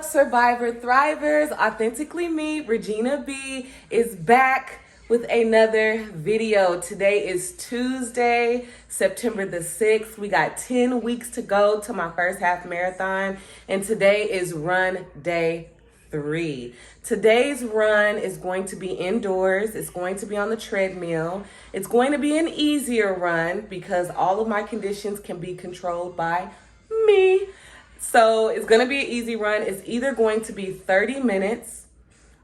Survivor Thrivers? Authentically me, Regina B, is back with another video. Today is Tuesday, September the 6th. We got 10 weeks to go to my first half marathon, and today is run day 3. Today's run is going to be indoors. It's going to be on the treadmill. It's going to be an easier run because all of my conditions can be controlled by me. So it's going to be an easy run. It's either going to be 30 minutes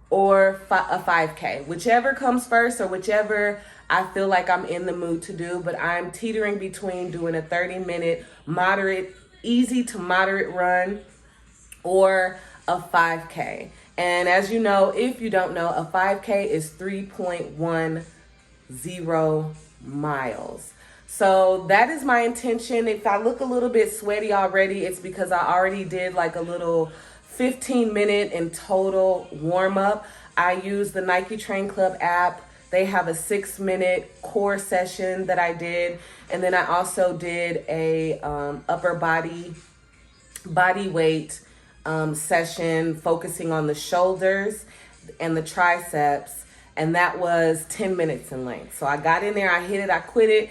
or a 5K, whichever comes first or whichever I feel like I'm in the mood to do. But I'm teetering between doing a 30-minute moderate, easy to moderate run or a 5K. And as you know, if you don't know, a 5K is 3.10 miles. So that is my intention. If I look a little bit sweaty already, it's because I already did like a little 15-minute in total warm up. I use the Nike Train Club app. They have a 6-minute core session that I did. And then I also did a upper body weight session focusing on the shoulders and the triceps. And that was 10 minutes in length. So I got in there, I hit it, I quit it.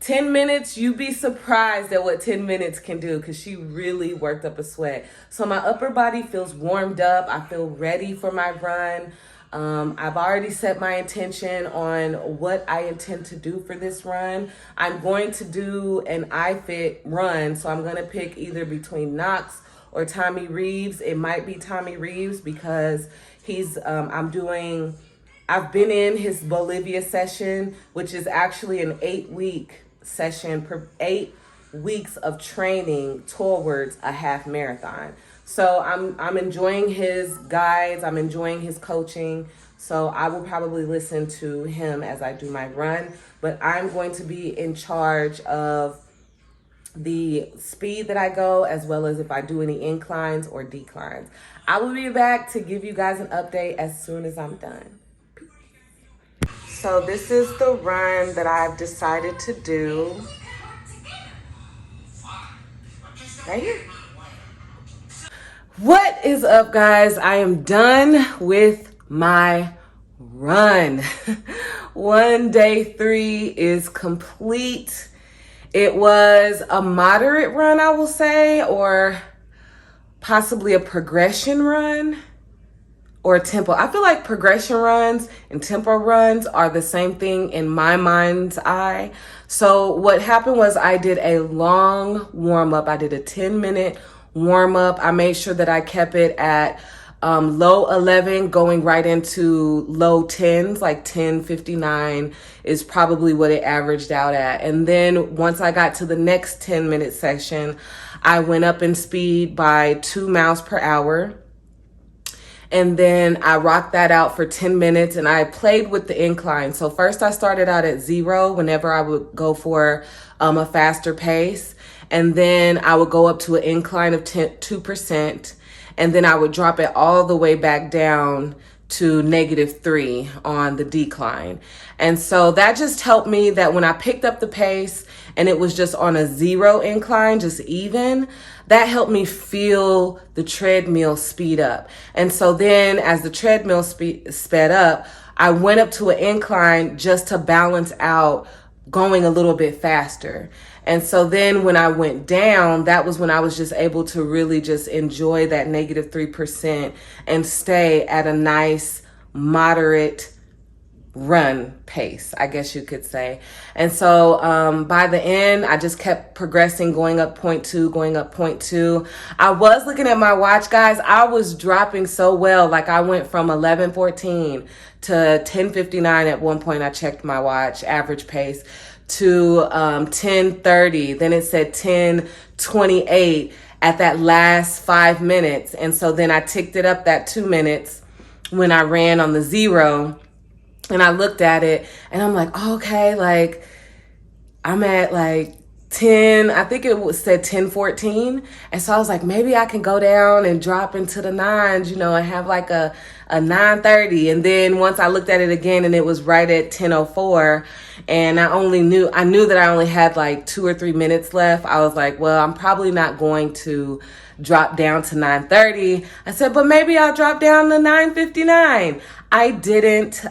10 minutes, you'd be surprised at what 10 minutes can do because she really worked up a sweat. So my upper body feels warmed up. I feel ready for my run. I've already set my intention on what I intend to do for this run. I'm going to do an iFit run. So I'm going to pick either between Knox or Tommy Reeves. It might be Tommy Reeves because he's, I've been in his Bolivia session, which is actually an 8-week session per 8 weeks of training towards a half marathon. So I'm enjoying his guides. I'm enjoying his coaching. So I will probably listen to him as I do my run, but I'm going to be in charge of the speed that I go, as well as if I do any inclines or declines. I will be back to give you guys an update as soon as I'm done. So this is the run that I've decided to do. Right here. What is up, guys? I am done with my run. Day 3 is complete. It was a moderate run, I will say, or possibly a progression run. Or a tempo. I feel like progression runs and tempo runs are the same thing in my mind's eye. So what happened was I did a long warm up. I did a 10-minute warm up. I made sure that I kept it at low 11 going right into low 10s, like 10:59 is probably what it averaged out at. And then once I got to the next 10-minute section, I went up in speed by 2 miles per hour. And then I rocked that out for 10 minutes and I played with the incline. So first I started out at 0 whenever I would go for a faster pace. And then I would go up to an incline of 2%. And then I would drop it all the way back down to -3 on the decline. And so that just helped me that when I picked up the pace and it was just on a 0 incline, just even, that helped me feel the treadmill speed up. And so then as the treadmill sped up, I went up to an incline just to balance out going a little bit faster. And so then when I went down, that was when I was just able to really just enjoy that -3% and stay at a nice, moderate run pace, I guess you could say. And so by the end, I just kept progressing, going up 0.2, going up 0.2. I was looking at my watch, guys. I was dropping so well. Like I went from 11:14 to 10:59 at one point. I checked my watch, average pace, to 10:30. Then it said 10:28 at that last 5 minutes. And so then I ticked it up that 2 minutes when I ran on the 0. And I looked at it and I'm like, okay, like I'm at like 10, I think it said 10:14. And so I was like, maybe I can go down and drop into the 9s, and have like a 9:30. And then once I looked at it again and it was right at 10:04. And I knew that I only had like 2 or 3 minutes left. I was like, well, I'm probably not going to drop down to 9:30. I said, but maybe I'll drop down to 9:59. I didn't.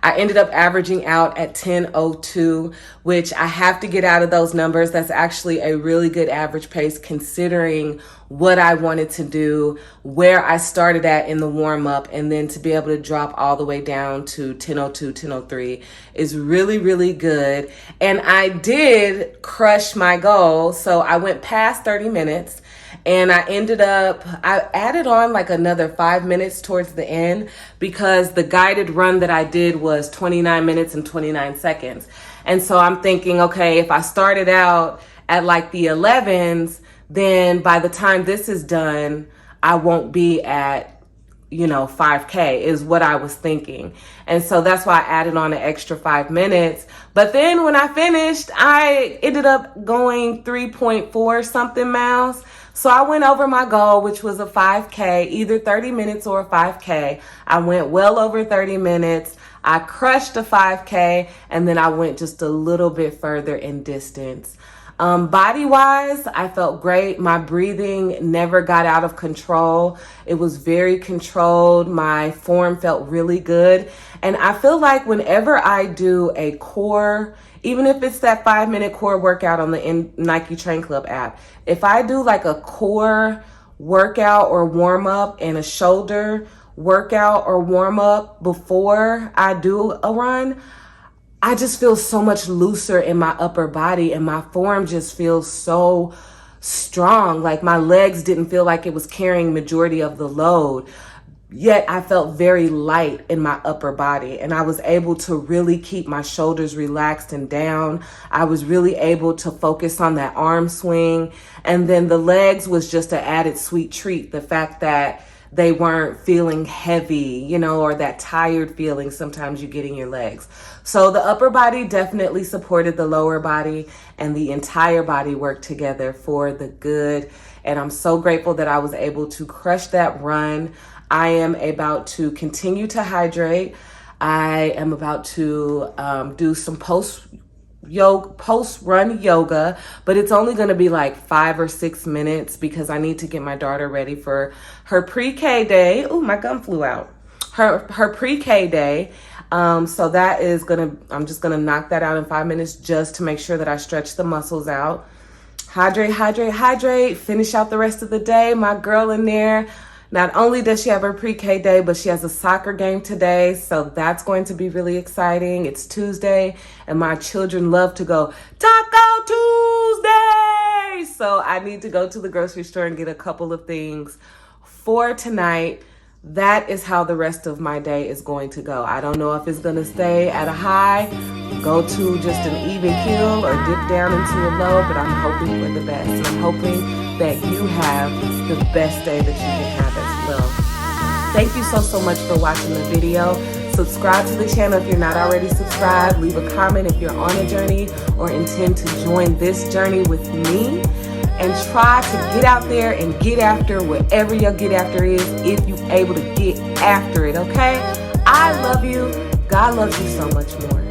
I ended up averaging out at 10:02, which I have to get out of those numbers. That's actually a really good average pace considering what I wanted to do, where I started at in the warm up, and then to be able to drop all the way down to 10:02, 10:03 is really, really good. And I did crush my goal. So I went past 30 minutes. And I added on like another 5 minutes towards the end because the guided run that I did was 29 minutes and 29 seconds. And so I'm thinking, okay, if I started out at like the 11s, then by the time this is done, I won't be at 5K is what I was thinking. And so that's why I added on an extra 5 minutes. But then when I finished, I ended up going 3.4 something miles. So I went over my goal, which was a 5K, either 30 minutes or a 5K. I went well over 30 minutes. I crushed a 5K, and then I went just a little bit further in distance. Body-wise, I felt great. My breathing never got out of control. It was very controlled. My form felt really good. And I feel like whenever I do a core, even if it's that 5-minute core workout on the Nike Train Club app, if I do like a core workout or warm up and a shoulder workout or warm up before I do a run, I just feel so much looser in my upper body and my form just feels so strong. Like my legs didn't feel like it was carrying majority of the load. Yet I felt very light in my upper body and I was able to really keep my shoulders relaxed and down. I was really able to focus on that arm swing. And then the legs was just an added sweet treat. The fact that they weren't feeling heavy, or that tired feeling sometimes you get in your legs. So the upper body definitely supported the lower body and the entire body worked together for the good. And I'm so grateful that I was able to crush that run. I am about to continue to hydrate. I am about to do some post-run yoga, but it's only going to be like 5 or 6 minutes because I need to get my daughter ready for her pre-K day. Oh, my gum flew out. Her pre-K day. So that is I'm just going to knock that out in 5 minutes just to make sure that I stretch the muscles out. Hydrate, hydrate, hydrate. Finish out the rest of the day. My girl in there. Not only does she have her pre-K day, but she has a soccer game today. So that's going to be really exciting. It's Tuesday and my children love to go Taco Tuesday. So I need to go to the grocery store and get a couple of things for tonight. That is how the rest of my day is going to go. I don't know if it's going to stay at a high, go to just an even keel or dip down into a low, but I'm hoping for the best. And I'm hoping that you have the best day that you can have as well. Thank you so much for watching the video. Subscribe to the channel if you're not already subscribed. Leave a comment if you're on a journey or intend to join this journey with me. And try to get out there and get after whatever your get after is if you're able to get after it, okay? I love you. God loves you so much more.